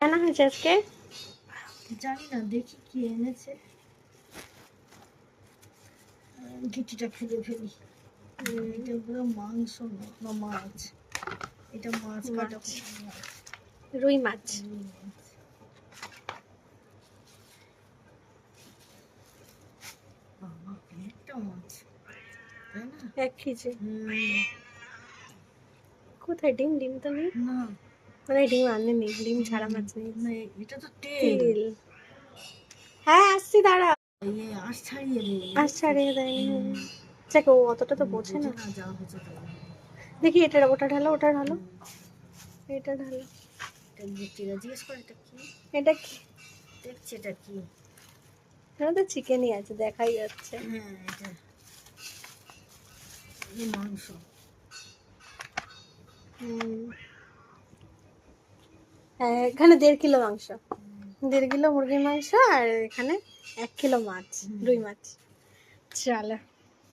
রান্না হয়েছে আজকে? জানি না, দেখি কি এনেছে। ঘিটিটা খুলে ফেলি। এটা পুরো মাংস না মাছ। এটা মাছ কাটা। রুই মাছ। একটা মাছ, তাই না? 1 কেজি। কোথায় ডিম? ডিম তো নেই। না মানে ডিম আনেনি, ডিম ছাড়া মাছ নেই। না, এটা তো তেল। হ্যাঁ আসছি, দাঁড়া। আঁশ ছাড়িয়ে দে। আজ ছাড়িয়ে দেয়নি। যাক, ও অতটা তো বোঝে না। যা হয়েছে তাই। দেখি এটা, ওটা ঢালো, ওটা ঢালো, এটা ঢালো। জিজ্ঞেস করে এটা কি? এটা কি? দেখছি এটা কি। এখানে তো চিকেনই আছে, দেখাই যাচ্ছে। হ্যাঁ, এটা মাংস। হ্যাঁ, এখানে 1.5 কিলো মাংস, 1.5 কিলো মুরগির মাংস, আর এখানে 1 কিলো মাছ, রুই মাছ। চলো।